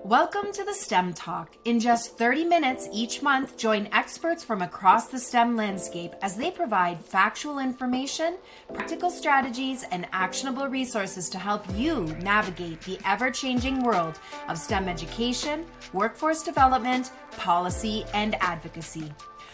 Welcome to the STEM Talk. In just 30 minutes each month, join experts from across the STEM landscape as they provide factual information, practical strategies, and actionable resources to help you navigate the ever-changing world of STEM education, workforce development, policy, and advocacy.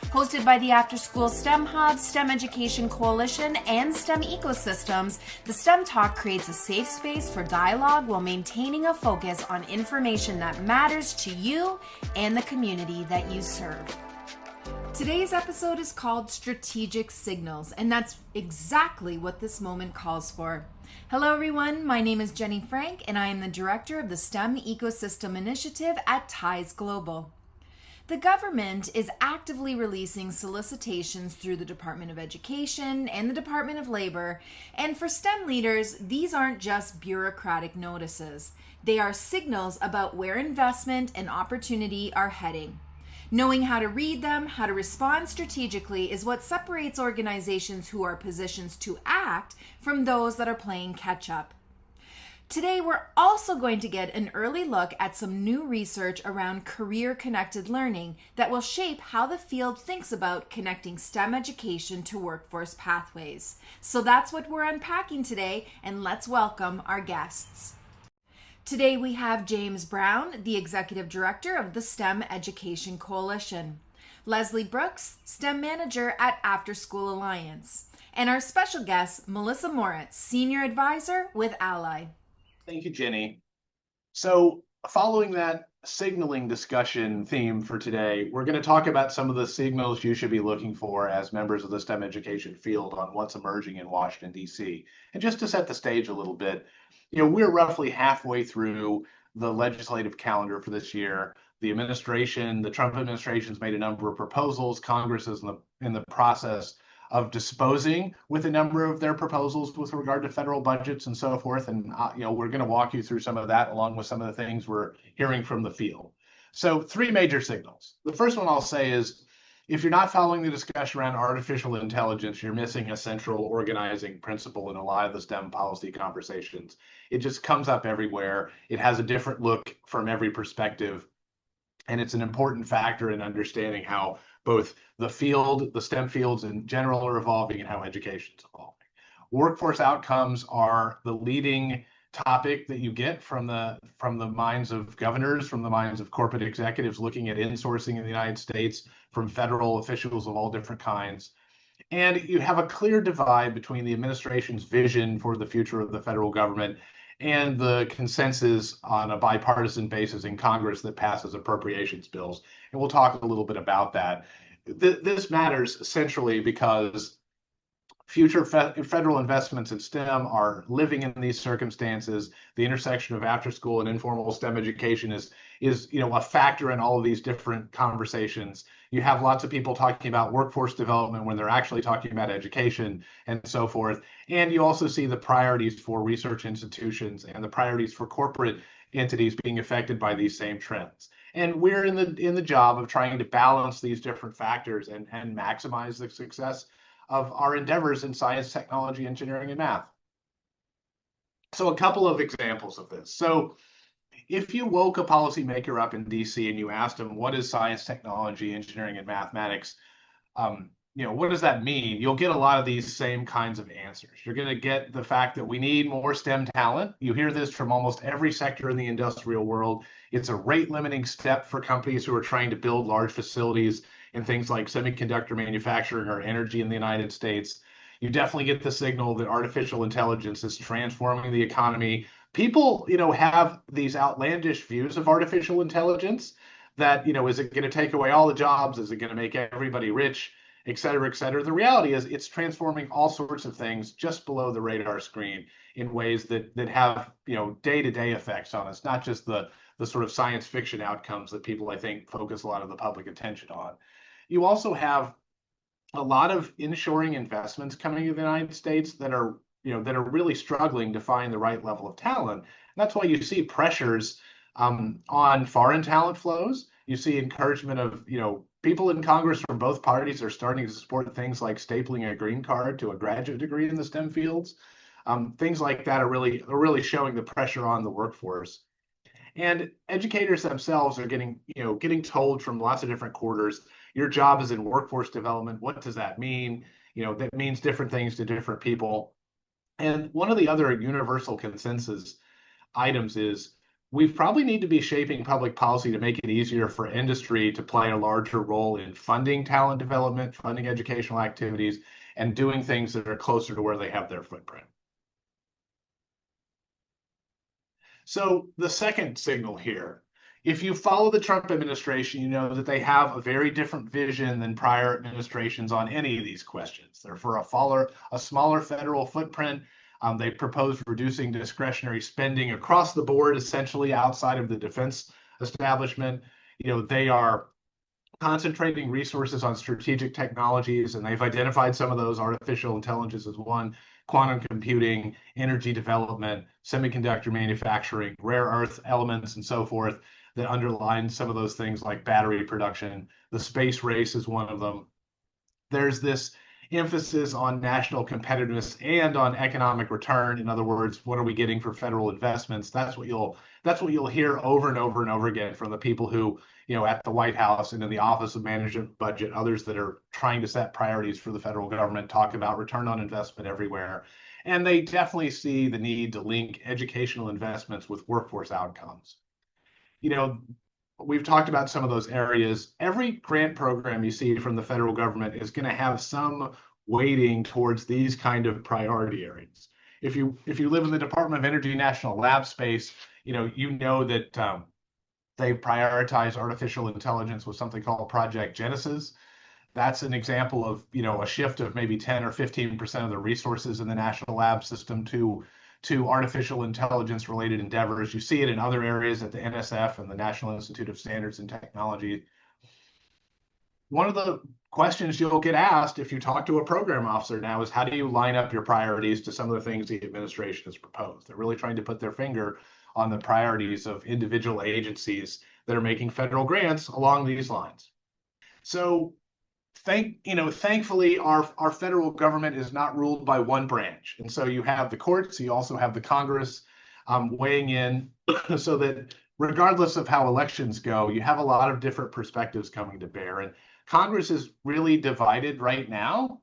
Hosted by the After School STEM Hub, STEM Education Coalition, and STEM Ecosystems, the STEM Talk creates a safe space for dialogue while maintaining a focus on information that matters to you and the community that you serve. Today's episode is called Strategic Signals, and that's exactly what this moment calls for. Hello everyone, my name is Jenny Frank, and I am the Director of the STEM Ecosystem Initiative at TIES Global. The government is actively releasing solicitations through the Department of Education and the Department of Labor, and for STEM leaders, these aren't just bureaucratic notices. They are signals about where investment and opportunity are heading. Knowing how to read them, how to respond strategically is what separates organizations who are positioned to act from those that are playing catch-up. Today, we're also going to get an early look at some new research around career-connected learning that will shape how the field thinks about connecting STEM education to workforce pathways. So that's what we're unpacking today, and let's welcome our guests. Today, we have James Brown, the Executive Director of the STEM Education Coalition, Leslie Brooks, STEM Manager at After School Alliance, and our special guest, Melissa Moritz, Senior Advisor with Ally. Thank you, Jenny. So following that signaling discussion theme for today, we're going to talk about some of the signals you should be looking for as members of the STEM education field on what's emerging in Washington, D.C. And just to set the stage a little bit, we're roughly halfway through the legislative calendar for this year. The Trump administration's made a number of proposals. Congress is in the process of disposing with a number of their proposals with regard to federal budgets and so forth. And, we're going to walk you through some of that along with some of the things we're hearing from the field. So 3 major signals. The first one I'll say is, if you're not following the discussion around artificial intelligence, you're missing a central organizing principle in a lot of the STEM policy conversations. It just comes up everywhere. It has a different look from every perspective. And it's an important factor in understanding how both the STEM fields in general are evolving and how education is evolving. Workforce outcomes are the leading topic that you get from the minds of governors, from the minds of corporate executives looking at insourcing in the United States, from federal officials of all different kinds. And you have a clear divide between the administration's vision for the future of the federal government and the consensus on a bipartisan basis in Congress that passes appropriations bills. And we'll talk a little bit about that. This matters centrally because future federal investments in STEM are living in these circumstances. The intersection of after school and informal STEM education is a factor in all of these different conversations. You have lots of people talking about workforce development when they're actually talking about education and so forth. And you also see the priorities for research institutions and the priorities for corporate entities being affected by these same trends. And we're in the job of trying to balance these different factors and maximize the success of our endeavors in science, technology, engineering, and math. So a couple of examples of this. So if you woke a policymaker up in DC and you asked them, what is science, technology, engineering, and mathematics? What does that mean? You'll get a lot of these same kinds of answers. You're going to get the fact that we need more STEM talent. You hear this from almost every sector in the industrial world. It's a rate limiting step for companies who are trying to build large facilities in things like semiconductor manufacturing or energy in the United States. You definitely get the signal that artificial intelligence is transforming the economy. People, have these outlandish views of artificial intelligence that, is it going to take away all the jobs? Is it going to make everybody rich, et cetera, et cetera? The reality is it's transforming all sorts of things just below the radar screen in ways that have, day-to-day effects on us, not just the sort of science fiction outcomes that people, I think, focus a lot of the public attention on. You also have a lot of inshoring investments coming to the United States that are really struggling to find the right level of talent. And that's why you see pressures on foreign talent flows. You see encouragement of, people in Congress from both parties are starting to support things like stapling a green card to a graduate degree in the STEM fields. Things like that are really showing the pressure on the workforce. And educators themselves are getting told from lots of different quarters, your job is in workforce development. What does that mean? That means different things to different people. And one of the other universal consensus items is we probably need to be shaping public policy to make it easier for industry to play a larger role in funding talent development, funding educational activities, and doing things that are closer to where they have their footprint. So the second signal here, if you follow the Trump administration, you know that they have a very different vision than prior administrations on any of these questions. They're for a smaller federal footprint. They propose reducing discretionary spending across the board, essentially outside of the defense establishment. They are concentrating resources on strategic technologies, and they've identified some of those. Artificial intelligence is one, quantum computing, energy development, semiconductor manufacturing, rare earth elements, and so forth that underline some of those things like battery production. The space race is one of them. There's this emphasis on national competitiveness and on economic return. In other words, what are we getting for federal investments? That's what you'll hear over and over and over again from the people who, at the White House and in the Office of Management Budget, others that are trying to set priorities for the federal government, talk about return on investment everywhere. And they definitely see the need to link educational investments with workforce outcomes. We've talked about some of those areas. Every grant program you see from the federal government is going to have some weighting towards these kind of priority areas. If you live in the Department of Energy National Lab space, that they prioritize artificial intelligence with something called Project Genesis. That's an example of a shift of maybe 10 or 15% of the resources in the national lab system to artificial intelligence related endeavors. You see it in other areas at the NSF and the National Institute of Standards and Technology. One of the questions you'll get asked if you talk to a program officer now is, how do you line up your priorities to some of the things the administration has proposed? They're really trying to put their finger on the priorities of individual agencies that are making federal grants along these lines. So thankfully, our federal government is not ruled by one branch. And so you have the courts, you also have the Congress weighing in so that regardless of how elections go, you have a lot of different perspectives coming to bear. And Congress is really divided right now.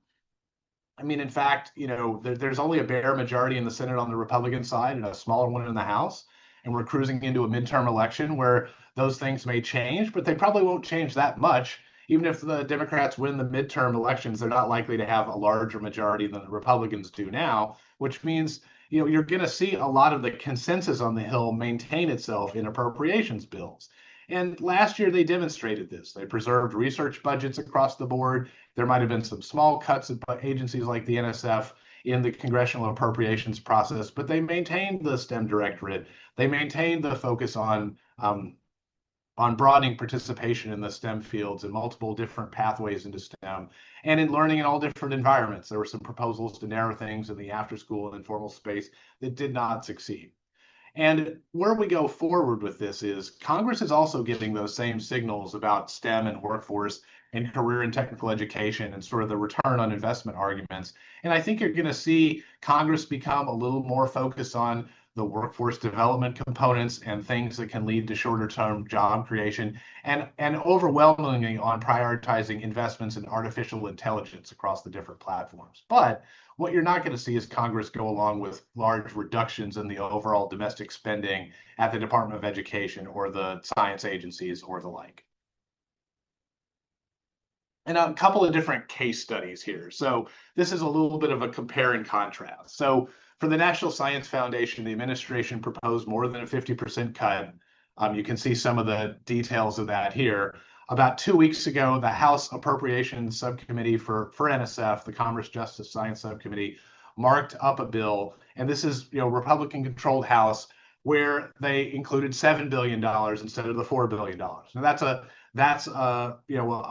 I mean, in fact, there's only a bare majority in the Senate on the Republican side and a smaller one in the House. And we're cruising into a midterm election where those things may change, but they probably won't change that much. Even if the Democrats win the midterm elections, they're not likely to have a larger majority than the Republicans do now, which means you're going to see a lot of the consensus on the Hill maintain itself in appropriations bills. And last year they demonstrated this. They preserved research budgets across the board. There might have been some small cuts at agencies like the NSF in the congressional appropriations process, but they maintained the STEM directorate. They maintained the focus on broadening participation in the STEM fields and multiple different pathways into STEM, and in learning in all different environments. There were some proposals to narrow things in the after school and informal space that did not succeed. And where we go forward with this is Congress is also giving those same signals about STEM and workforce and career and technical education and sort of the return on investment arguments. And I think you're going to see Congress become a little more focused on the workforce development components and things that can lead to shorter term job creation, and overwhelmingly on prioritizing investments in artificial intelligence across the different platforms. But what you're not going to see is Congress go along with large reductions in the overall domestic spending at the Department of Education or the science agencies or the like. And a couple of different case studies here. So this is a little bit of a compare and contrast. So for the National Science Foundation, the administration proposed more than a 50% cut. You can see some of the details of that here. About 2 weeks ago, the House Appropriations Subcommittee for NSF, the Commerce, Justice, Science Subcommittee, marked up a bill, and this is Republican controlled House, where they included $7 billion instead of the $4 billion. Now that's a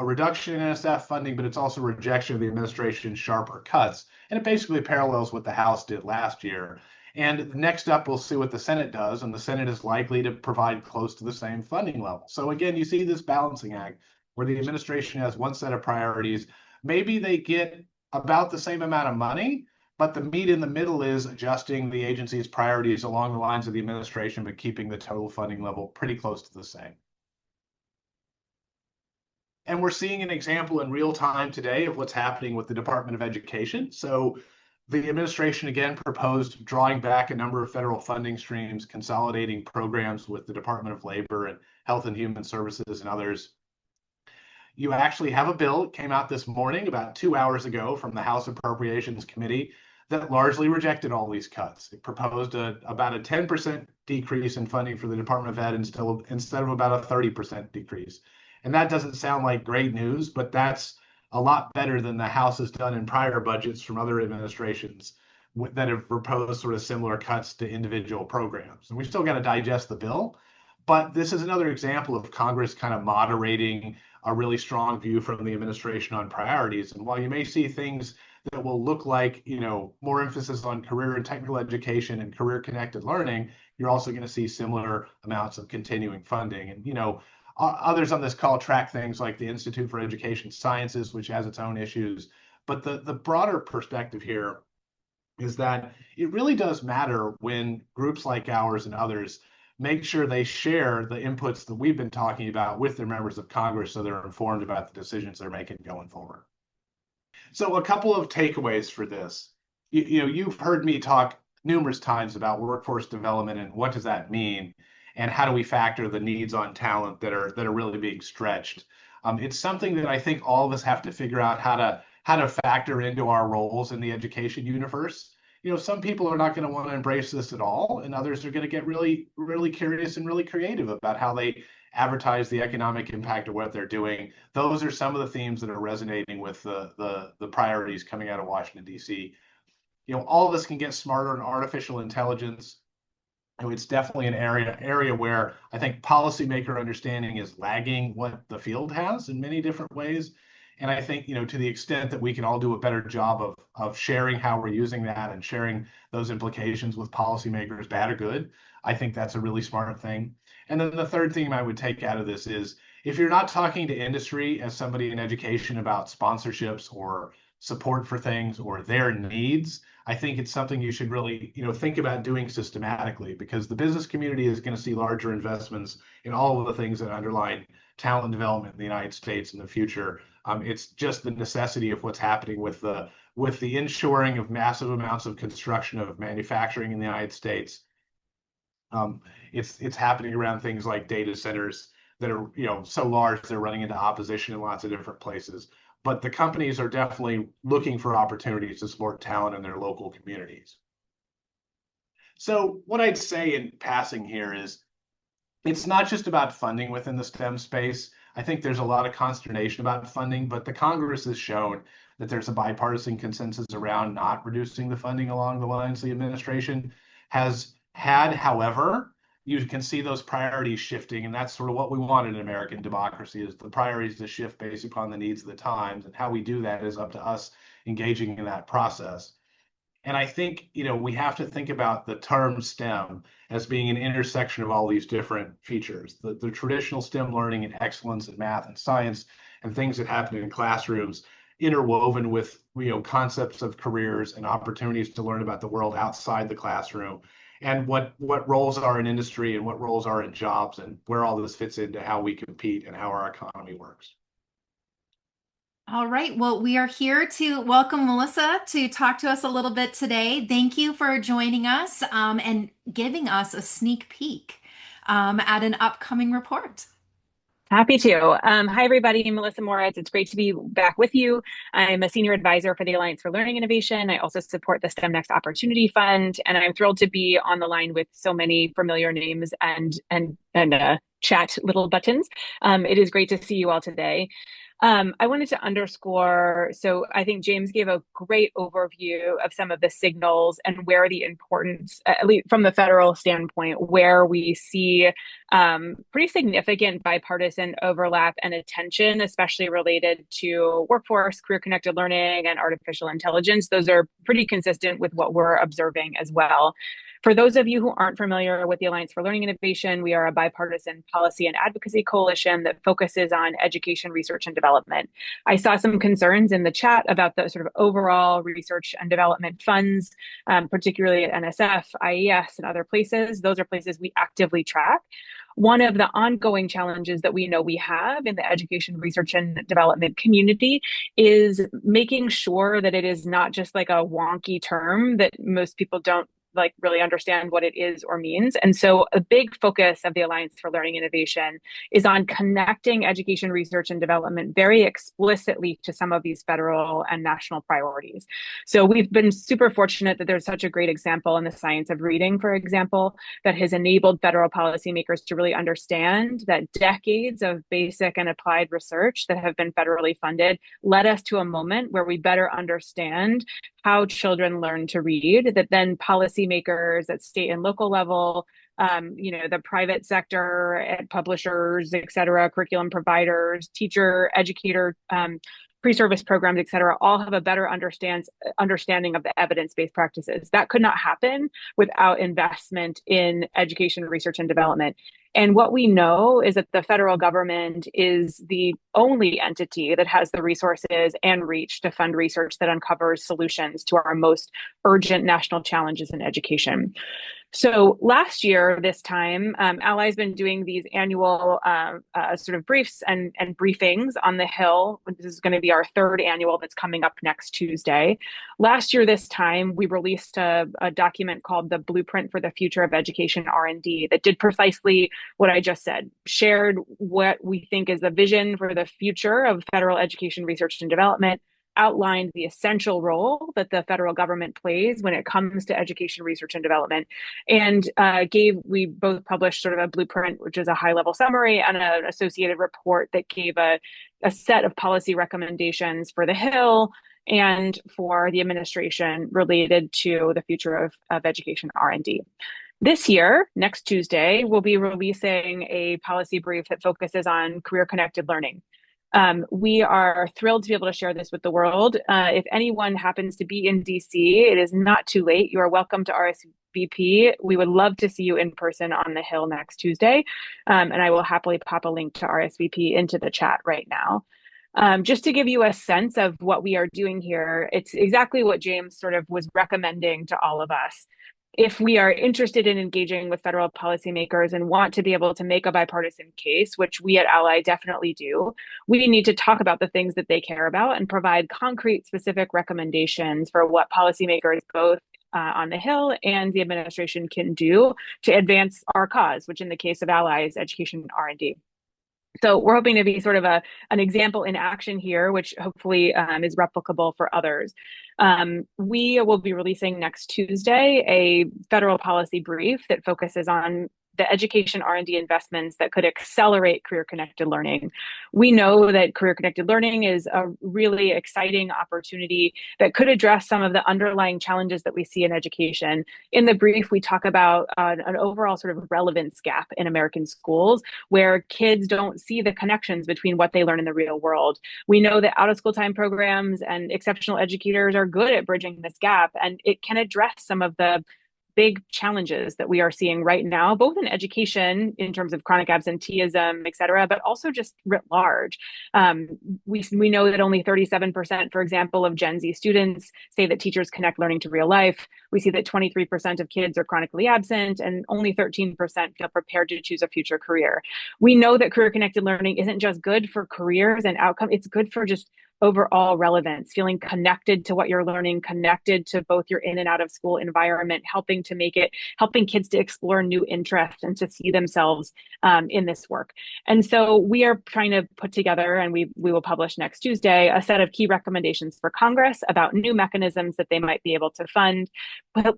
reduction in NSF funding, but it's also a rejection of the administration's sharper cuts. And it basically parallels what the House did last year. And next up, we'll see what the Senate does, and the Senate is likely to provide close to the same funding level. So again, you see this balancing act where the administration has one set of priorities. Maybe they get about the same amount of money, But the meat in the middle is adjusting the agency's priorities along the lines of the administration, but keeping the total funding level pretty close to the same. And we're seeing an example in real time today of what's happening with the Department of Education. So the administration again proposed drawing back a number of federal funding streams, consolidating programs with the Department of Labor and Health and Human Services and others. You actually have a bill that came out this morning, about 2 hours ago, from the House Appropriations Committee that largely rejected all these cuts. It proposed about a 10% decrease in funding for the Department of Ed instead of about a 30% decrease. And that doesn't sound like great news, but that's a lot better than the House has done in prior budgets from other administrations that have proposed sort of similar cuts to individual programs. And we've still got to digest the bill, but this is another example of Congress kind of moderating a really strong view from the administration on priorities. And while you may see things that will look like, more emphasis on career and technical education and career connected learning, you're also going to see similar amounts of continuing funding. And, others on this call track things like the Institute for Education Sciences, which has its own issues. But the broader perspective here is that it really does matter when groups like ours and others make sure they share the inputs that we've been talking about with their members of Congress so they're informed about the decisions they're making going forward. So a couple of takeaways for this. You've heard me talk numerous times about workforce development and what does that mean, and how do we factor the needs on talent that are really being stretched. It's something that I think all of us have to figure out how to factor into our roles in the education universe. Some people are not going to want to embrace this at all, and others are going to get really, really curious and really creative about how they advertise the economic impact of what they're doing. Those are some of the themes that are resonating with the priorities coming out of Washington, D.C. All of us can get smarter in artificial intelligence. It's definitely an area where I think policymaker understanding is lagging what the field has in many different ways. And I think, to the extent that we can all do a better job of sharing how we're using that and sharing those implications with policymakers, bad or good, I think that's a really smart thing. And then the third theme I would take out of this is if you're not talking to industry as somebody in education about sponsorships or support for things or their needs, I think it's something you should really, think about doing systematically, because the business community is going to see larger investments in all of the things that underline talent development in the United States in the future. It's just the necessity of what's happening with the inshoring of massive amounts of construction of manufacturing in the United States. It's happening around things like data centers that are so large they're running into opposition in lots of different places. But the companies are definitely looking for opportunities to support talent in their local communities. So what I'd say in passing here is it's not just about funding within the STEM space. I think there's a lot of consternation about funding, but the Congress has shown that there's a bipartisan consensus around not reducing the funding along the lines the administration has had. However, you can see those priorities shifting, and that's sort of what we want in American democracy, is the priorities to shift based upon the needs of the times, and how we do that is up to us engaging in that process. And I think, we have to think about the term STEM as being an intersection of all these different features. The traditional STEM learning and excellence in math and science and things that happen in classrooms interwoven with, concepts of careers and opportunities to learn about the world outside the classroom, and what roles are in industry and what roles are in jobs, and where all this fits into how we compete and how our economy works. All right. Well, we are here to welcome Melissa to talk to us a little bit today. Thank you for joining us and giving us a sneak peek at an upcoming report. Happy to. Hi, everybody. Melissa Moritz. It's great to be back with you. I'm a senior advisor for the Alliance for Learning Innovation. I also support the STEM Next Opportunity Fund, and I'm thrilled to be on the line with so many familiar names and chat little buttons. It is great to see you all today. I wanted to underscore, so I think James gave a great overview of some of the signals and where the importance, at least from the federal standpoint, where we see pretty significant bipartisan overlap and attention, especially related to workforce, career-connected learning, and artificial intelligence. Those are pretty consistent with what we're observing as well. For those of you who aren't familiar with the Alliance for Learning Innovation, we are a bipartisan policy and advocacy coalition that focuses on education, research, and development. I saw some concerns in the chat about the sort of overall research and development funds, particularly at NSF, IES, and other places. Those are places we actively track. One of the ongoing challenges that we know we have in the education, research, and development community is making sure that it is not just like a wonky term that most people don't like really understand what it is or means. And so a big focus of the Alliance for Learning Innovation is on connecting education, research, and development very explicitly to some of these federal and national priorities. So we've been super fortunate that there's such a great example in the science of reading, for example, that has enabled federal policymakers to really understand that decades of basic and applied research that have been federally funded led us to a moment where we better understand how children learn to read, that then policymakers at state and local level, the private sector, publishers, et cetera, curriculum providers, teacher, educator, pre-service programs, et cetera, all have a better understanding of the evidence-based practices. That could not happen without investment in education, research, and development. And what we know is that the federal government is the only entity that has the resources and reach to fund research that uncovers solutions to our most urgent national challenges in education. So last year, this time, Ally's been doing these annual sort of briefs and briefings on the Hill. This is going to be our third annual that's coming up next Tuesday. Last year, this time, we released a document called the Blueprint for the Future of Education R&D that did precisely what I just said, shared what we think is the vision for the future of federal education research and development, outlined the essential role that the federal government plays when it comes to education, research, and development, and we both published sort of a blueprint, which is a high-level summary, and an associated report that gave a set of policy recommendations for the Hill and for the administration related to the future of education R&D. This year, next Tuesday, we'll be releasing a policy brief that focuses on career-connected learning. We are thrilled to be able to share this with the world. If anyone happens to be in DC, it is not too late. You are welcome to RSVP. We would love to see you in person on the Hill next Tuesday. And I will happily pop a link to RSVP into the chat right now. Just to give you a sense of what we are doing here, it's exactly what James sort of was recommending to all of us. If we are interested in engaging with federal policymakers and want to be able to make a bipartisan case, which we at Ally definitely do, we need to talk about the things that they care about and provide concrete, specific recommendations for what policymakers both on the Hill and the administration can do to advance our cause, which in the case of Ally's education R&D. So we're hoping to be sort of an example in action here, which hopefully is replicable for others. We will be releasing next Tuesday a federal policy brief that focuses on the education R&D investments that could accelerate career-connected learning. We know that career-connected learning is a really exciting opportunity that could address some of the underlying challenges that we see in education. In the brief, we talk about an overall sort of relevance gap in American schools where kids don't see the connections between what they learn in the real world. We know that out-of-school time programs and exceptional educators are good at bridging this gap, and it can address some of the big challenges that we are seeing right now, both in education in terms of chronic absenteeism, et cetera, but also just writ large. We know that only 37%, for example, of Gen Z students say that teachers connect learning to real life. We see that 23% of kids are chronically absent and only 13% feel prepared to choose a future career. We know that career-connected learning isn't just good for careers and outcome, it's good for just overall relevance, feeling connected to what you're learning, connected to both your in and out of school environment, helping kids to explore new interests and to see themselves in this work. And so we are trying to put together, and we will publish next Tuesday, a set of key recommendations for Congress about new mechanisms that they might be able to fund,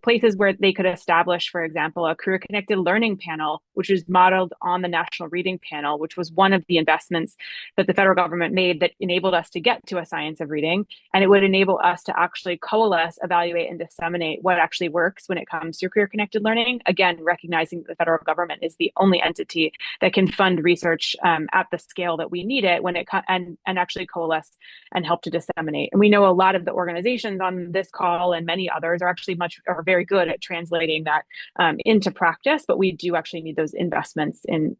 places where they could establish, for example, a career-connected learning panel, which is modeled on the National Reading Panel, which was one of the investments that the federal government made that enabled us to get to a science of reading, and it would enable us to actually coalesce, evaluate, and disseminate what actually works when it comes to career-connected learning. Again, recognizing that the federal government is the only entity that can fund research at the scale that we need it when it and actually coalesce and help to disseminate. And we know a lot of the organizations on this call and many others are actually are very good at translating that into practice, but we do actually need those investments in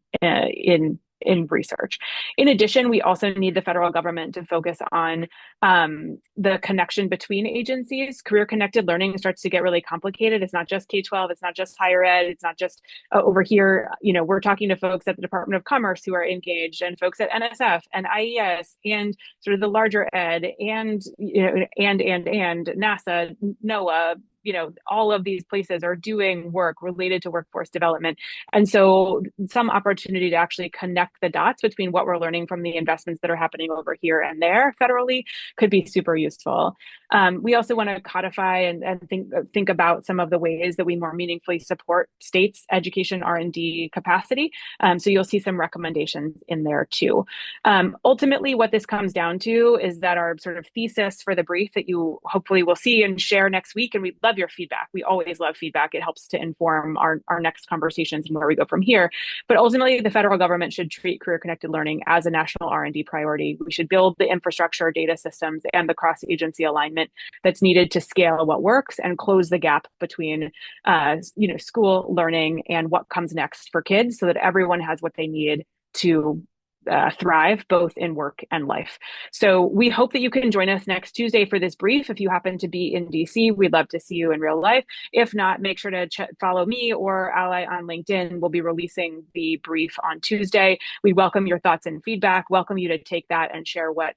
research. In addition, we also need the federal government to focus on the connection between agencies. Career-connected learning starts to get really complicated. It's not just K-12, it's not just higher ed, it's not just over here. We're talking to folks at the Department of Commerce who are engaged, and folks at NSF and IES, and sort of the larger ed, and NASA, NOAA. All of these places are doing work related to workforce development. And so some opportunity to actually connect the dots between what we're learning from the investments that are happening over here and there federally could be super useful. We also want to codify and think about some of the ways that we more meaningfully support states' education R&D capacity. So you'll see some recommendations in there too. Ultimately, what this comes down to is that our sort of thesis for the brief that you hopefully will see and share next week, and we'd love your feedback. We always love feedback. It helps to inform our next conversations and where we go from here. But ultimately, the federal government should treat career-connected learning as a national R&D priority. We should build the infrastructure, data systems, and the cross-agency alignment that's needed to scale what works and close the gap between school learning and what comes next for kids, so that everyone has what they need to thrive both in work and life. So we hope that you can join us next Tuesday for this brief. If you happen to be in DC, we'd love to see you in real life. If not, make sure to follow me or Ally on LinkedIn. We'll be releasing the brief on Tuesday. We welcome your thoughts and feedback, welcome you to take that and share what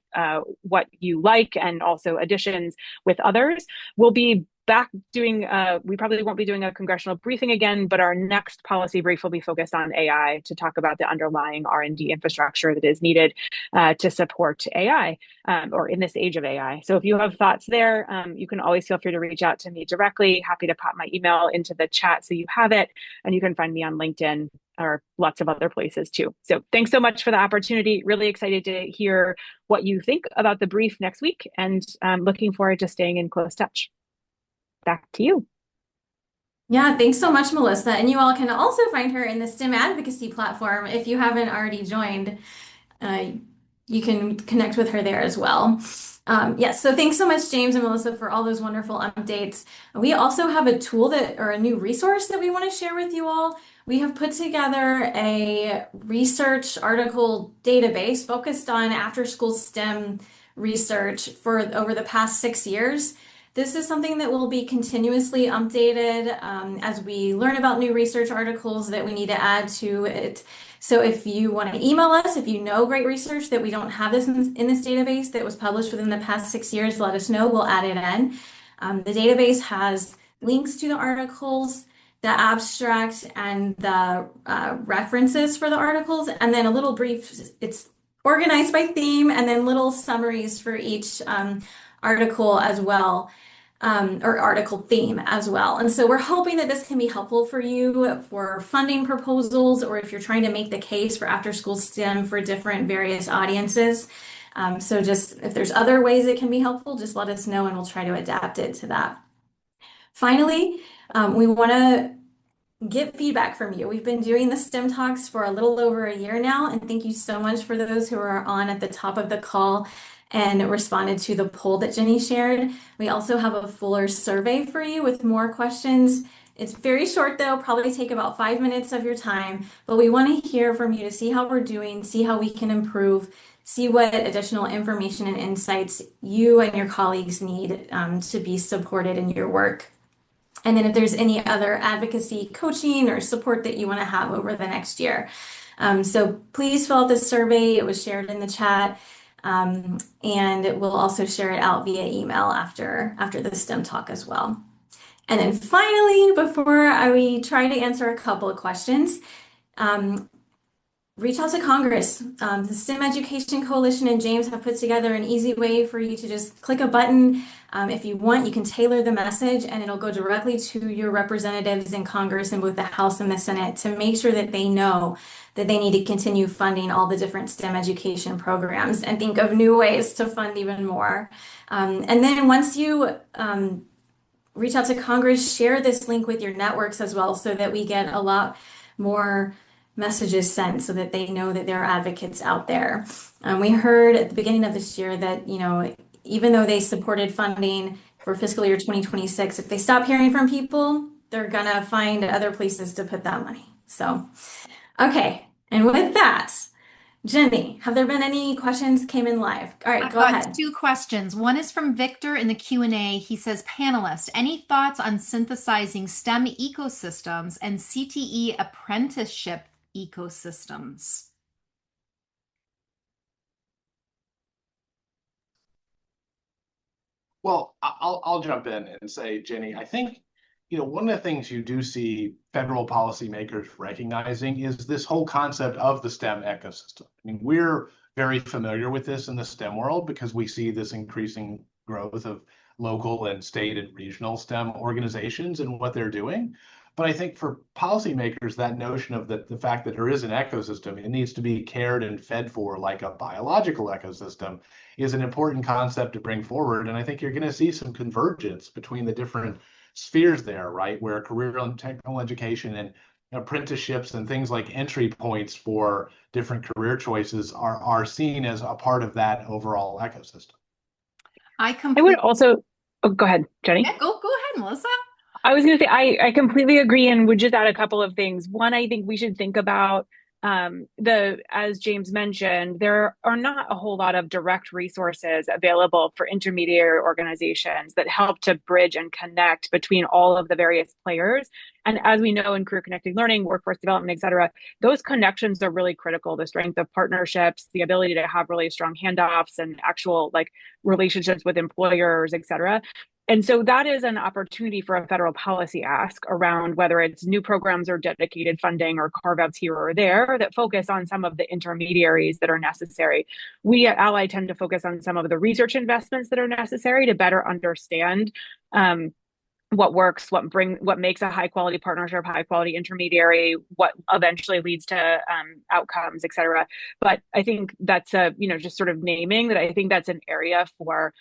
you like, and also additions with others. We'll be back doing, we probably won't be doing a congressional briefing again, but our next policy brief will be focused on AI, to talk about the underlying R&D infrastructure that is needed to support AI, or in this age of AI. So if you have thoughts there, you can always feel free to reach out to me directly. Happy to pop my email into the chat so you have it, and you can find me on LinkedIn or lots of other places too. So thanks so much for the opportunity. Really excited to hear what you think about the brief next week, and looking forward to staying in close touch. Back to you. Yeah, thanks so much, Melissa. And you all can also find her in the STEM advocacy platform. If you haven't already joined, you can connect with her there as well. Yes, so thanks so much, James and Melissa, for all those wonderful updates. We also have a tool or a new resource that we want to share with you all. We have put together a research article database focused on after-school STEM research for over the past 6 years. This is something that will be continuously updated as we learn about new research articles that we need to add to it. So if you want to email us, if you know great research that we don't have this in this database that was published within the past 6 years, let us know. We'll add it in. The database has links to the articles, the abstract, and the references for the articles, and then a little brief. It's organized by theme, and then little summaries for each article as well, or article theme as well. And so we're hoping that this can be helpful for you for funding proposals, or if you're trying to make the case for after school STEM for different various audiences. So just if there's other ways it can be helpful, just let us know and we'll try to adapt it to that. Finally, we want to get feedback from you. We've been doing the STEM Talks for a little over a year now, and thank you so much for those who are on at the top of the call and responded to the poll that Jenny shared. We also have a fuller survey for you with more questions. It's very short though, probably take about 5 minutes of your time, but we want to hear from you to see how we're doing, see how we can improve, see what additional information and insights you and your colleagues need to be supported in your work. And then if there's any other advocacy, coaching, or support that you want to have over the next year. So please fill out the survey. It was shared in the chat. And we'll also share it out via email after the STEM Talk as well. And then finally, before we try to answer a couple of questions, reach out to Congress. The STEM Education Coalition and James have put together an easy way for you to just click a button. If you want, you can tailor the message and it'll go directly to your representatives in Congress in both the House and the Senate to make sure that they know that they need to continue funding all the different STEM education programs and think of new ways to fund even more. And then once you reach out to Congress, share this link with your networks as well so that we get a lot more messages sent so that they know that there are advocates out there. We heard at the beginning of this year that, even though they supported funding for fiscal year 2026, if they stop hearing from people, they're gonna find other places to put that money. So, okay. And with that, Jenny, have there been any questions came in live? All right, go ahead. I've got two questions. One is from Victor in the Q&A. He says, panelists, any thoughts on synthesizing STEM ecosystems and CTE apprenticeship ecosystems? Well, I'll jump in and say, Jenny, I think, one of the things you do see federal policymakers recognizing is this whole concept of the STEM ecosystem. I mean, we're very familiar with this in the STEM world because we see this increasing growth of local and state and regional STEM organizations and what they're doing. But I think for policymakers, that notion of the fact that there is an ecosystem, it needs to be cared and fed for like a biological ecosystem is an important concept to bring forward. And I think you're going to see some convergence between the different spheres there, right? Where career and technical education and apprenticeships and things like entry points for different career choices are seen as a part of that overall ecosystem. I would also, go ahead, Jenny. Yeah, go ahead, Melissa. I was going to say, I completely agree and would just add a couple of things. One, I think we should think about as James mentioned, there are not a whole lot of direct resources available for intermediary organizations that help to bridge and connect between all of the various players. And as we know in career connected learning, workforce development, et cetera, those connections are really critical. The strength of partnerships, the ability to have really strong handoffs and actual relationships with employers, et cetera. And so that is an opportunity for a federal policy ask around whether it's new programs or dedicated funding or carve-outs here or there that focus on some of the intermediaries that are necessary. We at Ally tend to focus on some of the research investments that are necessary to better understand what works, what makes a high quality partnership, high quality intermediary, what eventually leads to outcomes, et cetera. But I think that's just sort of naming that I think that's an area for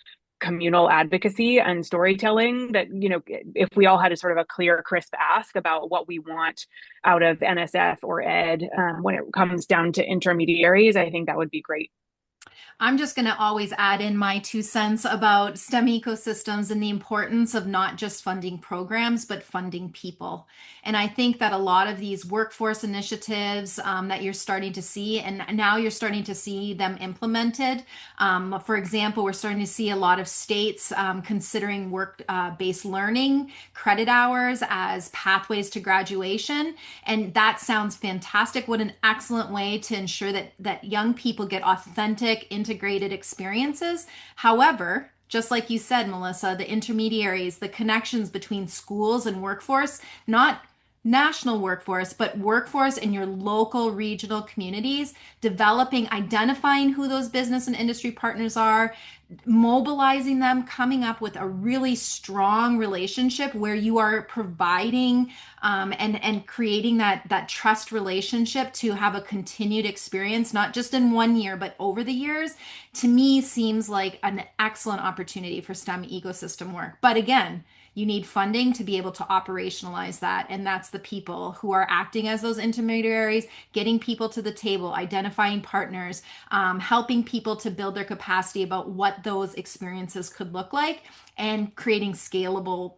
communal advocacy and storytelling that, if we all had a sort of a clear, crisp ask about what we want out of NSF or ed when it comes down to intermediaries, I think that would be great. I'm just going to always add in my 2 cents about STEM ecosystems and the importance of not just funding programs, but funding people. And I think that a lot of these workforce initiatives that you're starting to see, and now you're starting to see them implemented. For example, we're starting to see a lot of states considering work-based learning credit hours as pathways to graduation. And that sounds fantastic. What an excellent way to ensure that young people get authentic, integrated experiences. However, just like you said, Melissa, the intermediaries, the connections between schools and workforce, not national workforce, but workforce in your local regional communities, identifying who those business and industry partners are, mobilizing them, coming up with a really strong relationship where you are providing and creating that trust relationship to have a continued experience, not just in 1 year, but over the years, to me seems like an excellent opportunity for STEM ecosystem work. But again, you need funding to be able to operationalize that. And that's the people who are acting as those intermediaries, getting people to the table, identifying partners, helping people to build their capacity about what those experiences could look like, and creating scalable,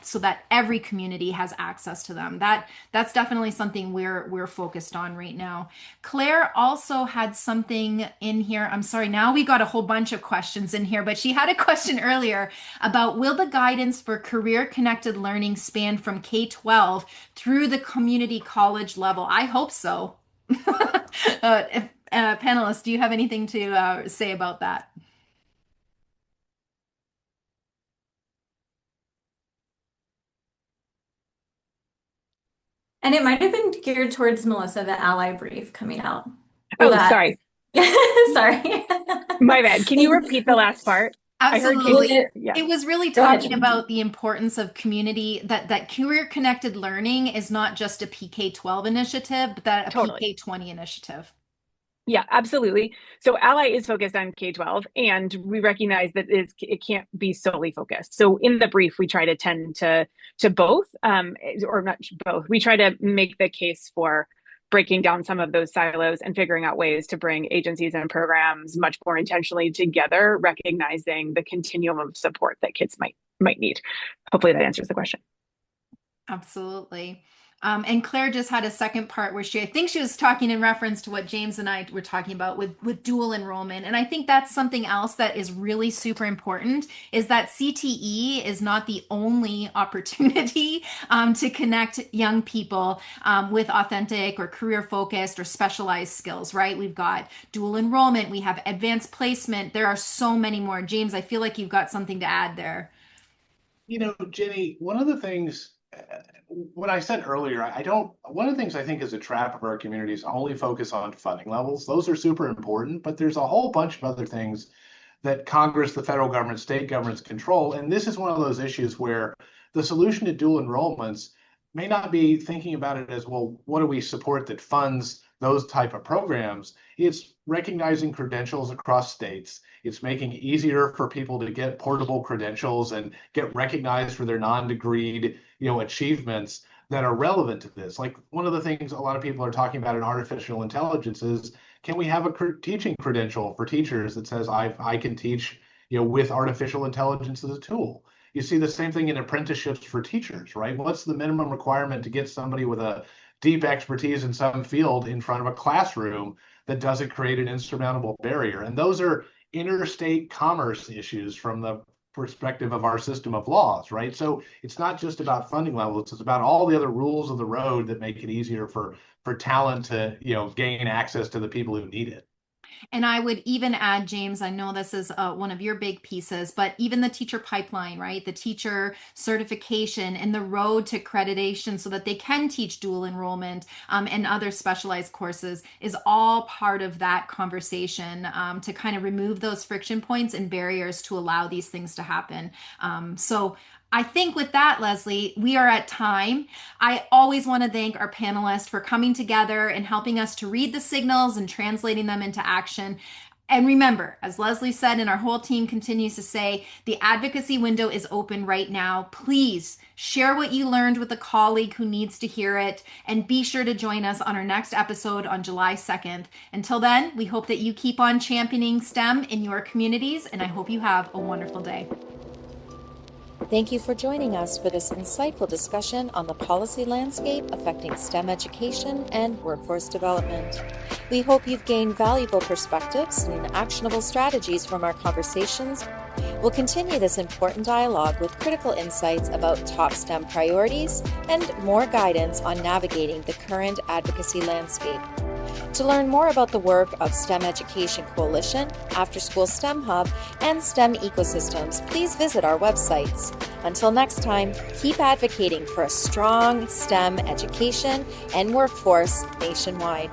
so that every community has access to them. That's definitely something we're focused on right now. Claire also had something in here. I'm sorry, now we got a whole bunch of questions in here, but she had a question earlier about, will the guidance for career connected learning span from K-12 through the community college level? I hope so. Panelists, do you have anything to say about that? And it might have been geared towards Melissa, the ally brief coming out. For Oh, that. sorry. Sorry. My bad. Can you repeat the last part? Absolutely. Yeah. It was really Go ahead, talking Jen. about the importance of community, that career connected learning is not just a PK-12 initiative, but that a Totally. PK-20 initiative. Yeah, absolutely. So Ally is focused on K-12, and we recognize that it can't be solely focused. So in the brief, we try to tend to both, or not both. We try to make the case for breaking down some of those silos and figuring out ways to bring agencies and programs much more intentionally together, recognizing the continuum of support that kids might need. Hopefully that answers the question. Absolutely. And Claire just had a second part where I think she was talking in reference to what James and I were talking about with dual enrollment. And I think that's something else that is really super important, is that CTE is not the only opportunity to connect young people with authentic or career focused or specialized skills, right? We've got dual enrollment, we have advanced placement. There are so many more. James, I feel like you've got something to add there. Jenny, one of the things, what I said earlier, one of the things I think is a trap of our community is only focus on funding levels. Those are super important, but there's a whole bunch of other things that Congress, the federal government, state governments control. And this is one of those issues where the solution to dual enrollments may not be thinking about it as, well, what do we support that funds those type of programs? It's recognizing credentials across states. It's making it easier for people to get portable credentials and get recognized for their non-degreed, achievements that are relevant to this. Like, one of the things a lot of people are talking about in artificial intelligence is, can we have a teaching credential for teachers that says I can teach, with artificial intelligence as a tool? You see the same thing in apprenticeships for teachers, right? What's the minimum requirement to get somebody with a deep expertise in some field in front of a classroom that doesn't create an insurmountable barrier? And those are interstate commerce issues from the perspective of our system of laws, right? So it's not just about funding levels, it's about all the other rules of the road that make it easier for talent to, gain access to the people who need it. And I would even add, James, I know this is one of your big pieces, but even the teacher pipeline, right? The teacher certification and the road to accreditation so that they can teach dual enrollment and other specialized courses is all part of that conversation to kind of remove those friction points and barriers to allow these things to happen. So I think with that, Leslie, we are at time. I always want to thank our panelists for coming together and helping us to read the signals and translating them into action. And remember, as Leslie said, and our whole team continues to say, the advocacy window is open right now. Please share what you learned with a colleague who needs to hear it, and be sure to join us on our next episode on July 2nd. Until then, we hope that you keep on championing STEM in your communities, and I hope you have a wonderful day. Thank you for joining us for this insightful discussion on the policy landscape affecting STEM education and workforce development. We hope you've gained valuable perspectives and actionable strategies from our conversations. We'll continue this important dialogue with critical insights about top STEM priorities and more guidance on navigating the current advocacy landscape. To learn more about the work of STEM Education Coalition, After School STEM Hub, and STEM ecosystems, please visit our websites. Until next time, keep advocating for a strong STEM education and workforce nationwide.